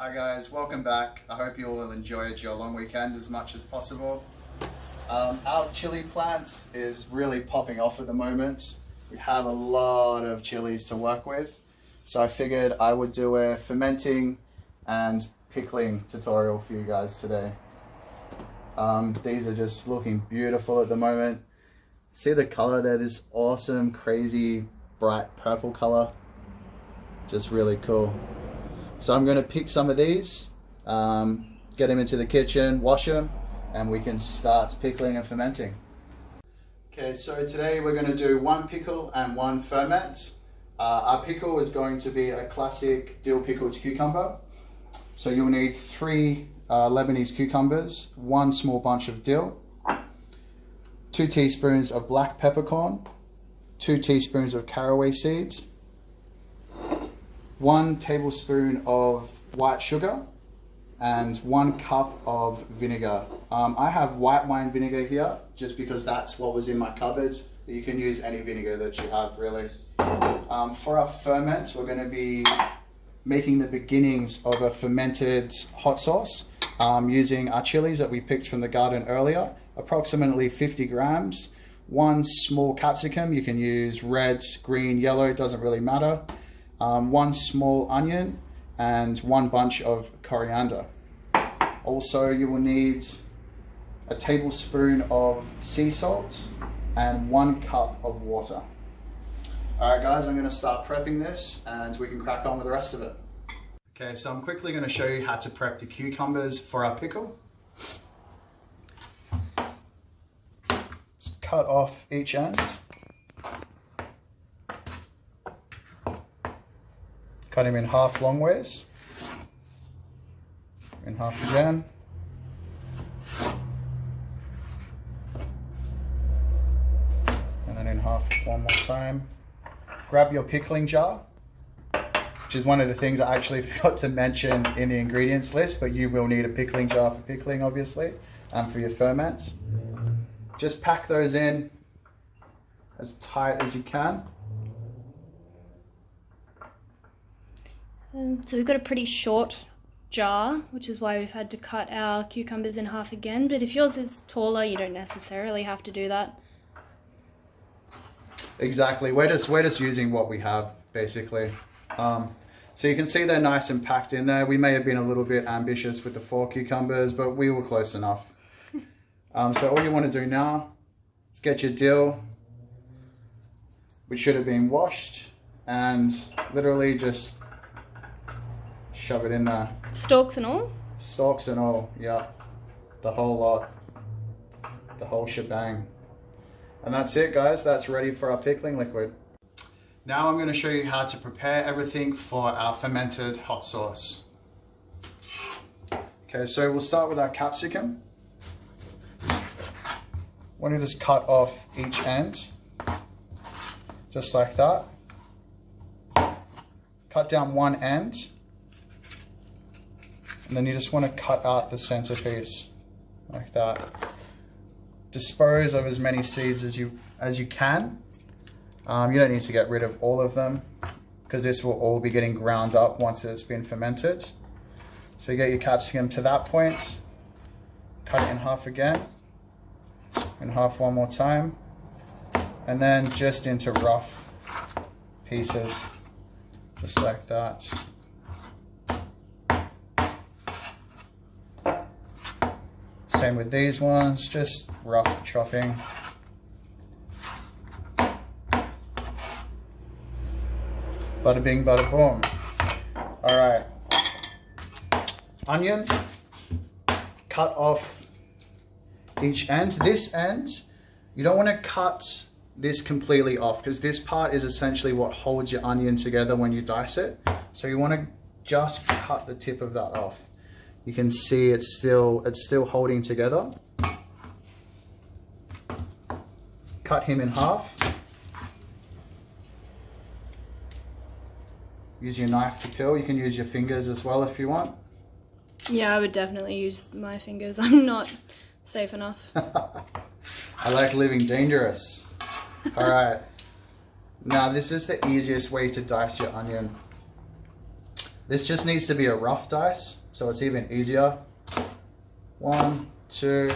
Hi guys, welcome back. I hope you all enjoyed your long weekend as much as possible. Our chili plant is really popping off at the moment. We have a lot of chilies to work with. So I figured I would do a fermenting and pickling tutorial for you guys today. These are just looking beautiful at the moment. See the color there, this awesome, crazy, bright purple color. Just really cool. So I'm going to pick some of these, get them into the kitchen, wash them, and we can start pickling and fermenting. Okay, so today we're going to do one pickle and one ferment. Our pickle is going to be a classic dill pickled cucumber. So you'll need 3 Lebanese cucumbers, 1 small bunch of dill, 2 teaspoons of black peppercorn, 2 teaspoons of caraway seeds, 1 tablespoon of white sugar, and 1 cup of vinegar. I have white wine vinegar here just because that's what was in my cupboards. You can use any vinegar that you have really. For our ferment, we're going to be making the beginnings of a fermented hot sauce using our chilies that we picked from the garden earlier, approximately 50 grams, 1 small capsicum. You can use red, green, yellow, it doesn't really matter. 1 small onion and 1 bunch of coriander. Also, you will need a tablespoon of sea salt and 1 cup of water. Alright guys, I'm going to start prepping this and we can crack on with the rest of it. Okay, so I'm quickly going to show you how to prep the cucumbers for our pickle. Just cut off each end. Cut him in half long ways, in half again, and then in half one more time. Grab your pickling jar, which is one of the things I actually forgot to mention in the ingredients list, but you will need a pickling jar for pickling, obviously, and for your ferments. Just pack those in as tight as you can. So we've got a pretty short jar, which is why we've had to cut our cucumbers in half again, but if yours is taller, you don't necessarily have to do that. Exactly, we're just using what we have, basically. So you can see they're nice and packed in there. We may have been a little bit ambitious with the 4 cucumbers, but we were close enough. So all you want to do now is get your dill, which should have been washed, and literally just shove it in there. Stalks and all? Stalks and all, yeah. The whole lot. The whole shebang. And that's it guys, that's ready for our pickling liquid. Now I'm going to show you how to prepare everything for our fermented hot sauce. Okay, so we'll start with our capsicum. Want to just cut off each end, just like that. Cut down one end. And then you just want to cut out the centerpiece like that. Dispose of as many seeds as you can. You don't need to get rid of all of them because this will all be getting ground up once it's been fermented. So you get your capsicum to that point, cut it in half again, in half one more time, and then just into rough pieces, just like that. Same with these ones, just rough chopping. Bada bing, bada boom. All right. Onion, cut off each end. This end, you don't want to cut this completely off because this part is essentially what holds your onion together when you dice it. So you want to just cut the tip of that off. You can see it's still holding together. Cut him in half. Use your knife to peel. You can use your fingers as well if you want. Yeah, I would definitely use my fingers. I'm not safe enough. I like living dangerous. All right. Now this is the easiest way to dice your onion. This just needs to be a rough dice, so it's even easier. 1, 2,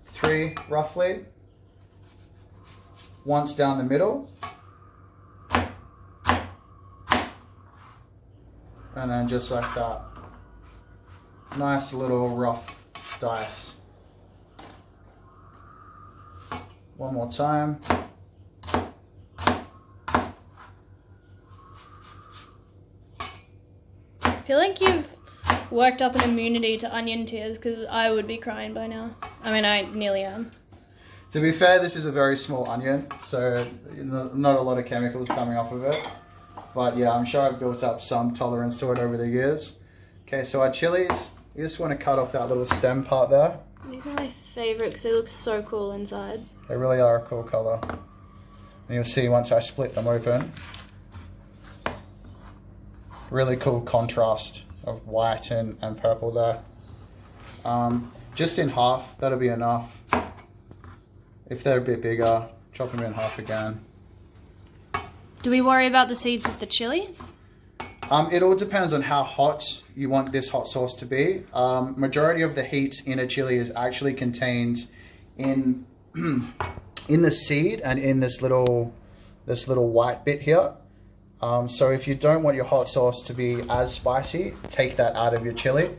3, roughly. Once down the middle. And then just like that. Nice little rough dice. One more time. I feel like you've worked up an immunity to onion tears, because I would be crying by now. I mean, I nearly am. To be fair, this is a very small onion, so not a lot of chemicals coming off of it. But yeah, I'm sure I've built up some tolerance to it over the years. Okay, so our chilies, you just want to cut off that little stem part there. These are my favourite because they look so cool inside. They really are a cool colour. And you'll see once I split them open. Really cool contrast of white and purple there. Just in half, that'll be enough. If they're a bit bigger, chop them in half again. Do we worry about the seeds with the chilies? It all depends on how hot you want this hot sauce to be. Majority of the heat in a chili is actually contained in the seed and in this little white bit here. So if you don't want your hot sauce to be as spicy, take that out of your chili.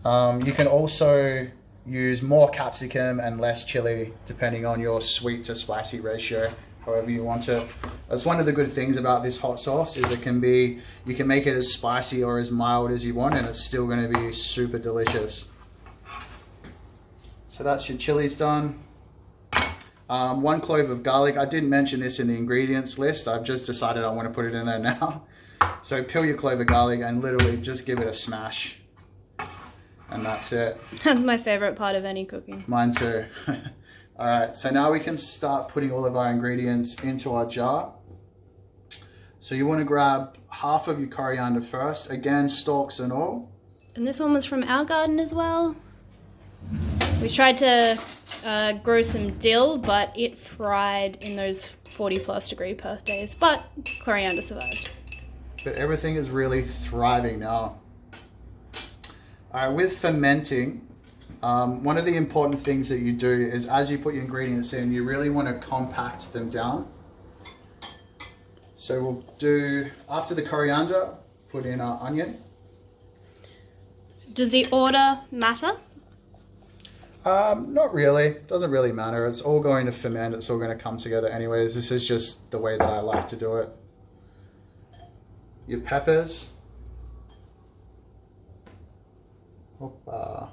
You can also use more capsicum and less chili depending on your sweet to spicy ratio, however you want it. That's one of the good things about this hot sauce, is you can make it as spicy or as mild as you want, and it's still going to be super delicious. So that's your chilies done. 1 clove of garlic. I didn't mention this in the ingredients list. I've just decided I want to put it in there now. So peel your clove of garlic and literally just give it a smash. And that's it. That's my favourite part of any cooking. Mine too. All right, so now we can start putting all of our ingredients into our jar. So you want to grab half of your coriander first, again, stalks and all. And this one was from our garden as well. We tried to grow some dill, but it fried in those 40+ degree Perth days, but coriander survived. But everything is really thriving now. All right, with fermenting, one of the important things that you do is, as you put your ingredients in, you really want to compact them down. So we'll do, after the coriander, put in our onion. Does the order matter? Not really. Doesn't really matter. It's all going to ferment. It's all going to come together anyways. This is just the way that I like to do it. Your peppers. Hoppa.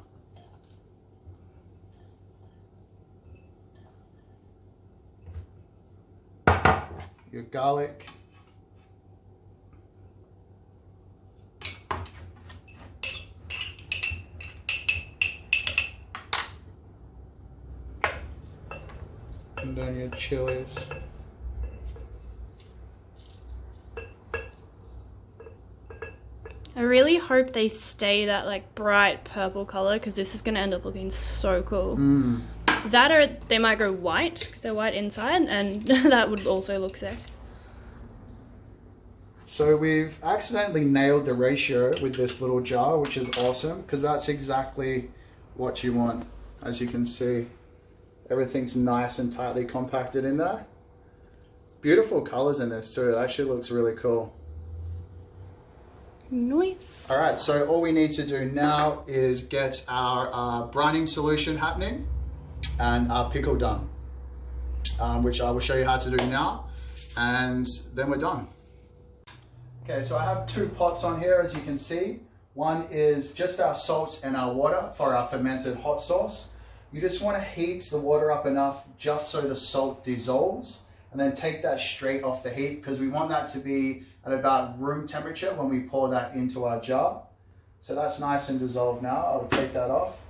Your garlic. And then your chilies. I really hope they stay that like bright purple color, because this is going to end up looking so cool. That, or they might go white because they're white inside, and that would also look sick. So we've accidentally nailed the ratio with this little jar, which is awesome, because that's exactly what you want. As you can see, everything's nice and tightly compacted in there. Beautiful colors in this too. It actually looks really cool. Nice. All right, so all we need to do now is get our brining solution happening and our pickle done, which I will show you how to do now, and then we're done. Okay, so I have 2 pots on here, as you can see. One is just our salt and our water for our fermented hot sauce. You just want to heat the water up enough just so the salt dissolves, and then take that straight off the heat, because we want that to be at about room temperature when we pour that into our jar. So that's nice and dissolved now. I will take that off.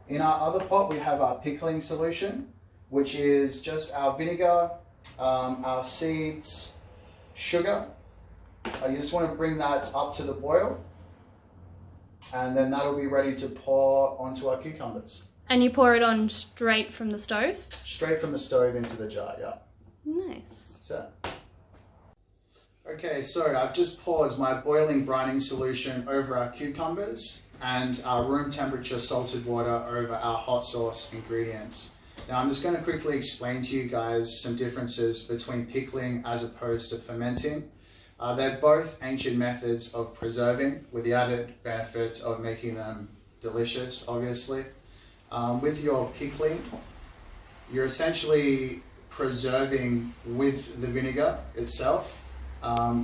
In our other pot, we have our pickling solution, which is just our vinegar, our seeds, sugar. You just want to bring that up to the boil, and then that'll be ready to pour onto our cucumbers. And you pour it on straight from the stove? Straight from the stove into the jar, yeah. Nice. That's it. Okay, so I've just poured my boiling brining solution over our cucumbers and our room temperature salted water over our hot sauce ingredients. Now I'm just going to quickly explain to you guys some differences between pickling as opposed to fermenting. They're both ancient methods of preserving with the added benefit of making them delicious, obviously. With your pickling, you're essentially preserving with the vinegar itself,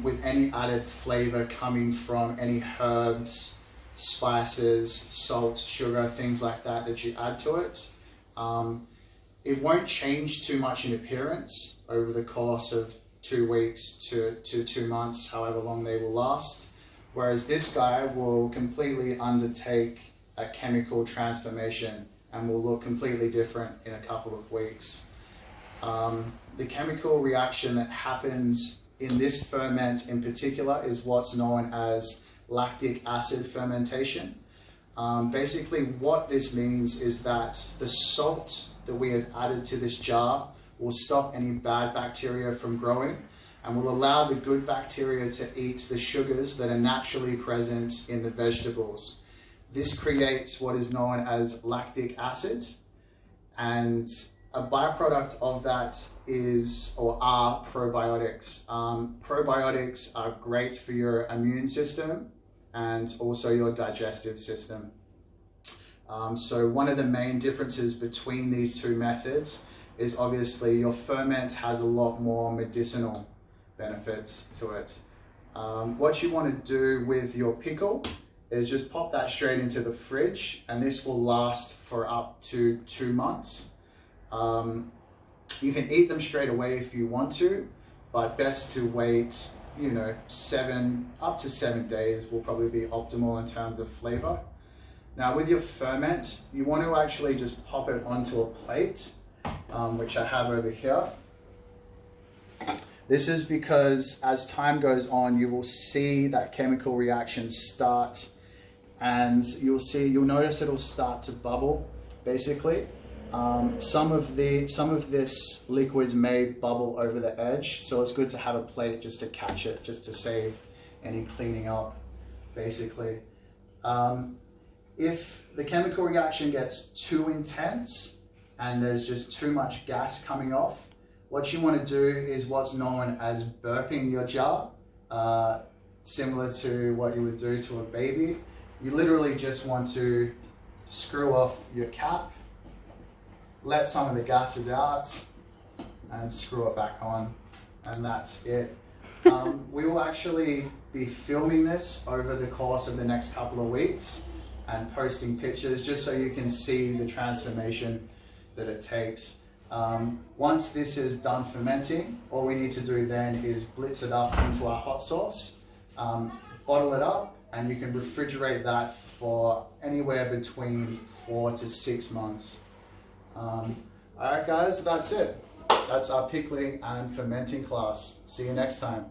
with any added flavor coming from any herbs, spices, salt, sugar, things like that that you add to it. It won't change too much in appearance over the course of 2 weeks to 2 months, however long they will last. Whereas this guy will completely undertake a chemical transformation and will look completely different in a couple of weeks. The chemical reaction that happens in this ferment in particular is what's known as lactic acid fermentation. Basically what this means is that the salt that we have added to this jar will stop any bad bacteria from growing and will allow the good bacteria to eat the sugars that are naturally present in the vegetables. This creates what is known as lactic acid, and a byproduct of that is, or are, probiotics. Probiotics are great for your immune system and also your digestive system. So one of the main differences between these two methods is obviously your ferment has a lot more medicinal benefits to it. What you want to do with your pickle is just pop that straight into the fridge, and this will last for up to 2 months. You can eat them straight away if you want to, but best to wait, you know, up to 7 days will probably be optimal in terms of flavor. Now with your ferment, you want to actually just pop it onto a plate, which I have over here. This is because as time goes on, you will see that chemical reaction start, and you'll notice it'll start to bubble, basically. Some of this liquids may bubble over the edge, so it's good to have a plate just to catch it, just to save any cleaning up, basically. If the chemical reaction gets too intense and there's just too much gas coming off, what you want to do is what's known as burping your jar, similar to what you would do to a baby. You literally just want to screw off your cap, let some of the gases out, and screw it back on, and that's it. We will actually be filming this over the course of the next couple of weeks and posting pictures just so you can see the transformation that it takes. Once this is done fermenting, all we need to do then is blitz it up into our hot sauce, bottle it up, and you can refrigerate that for anywhere between 4 to 6 months. Alright guys, that's it. That's our pickling and fermenting class. See you next time.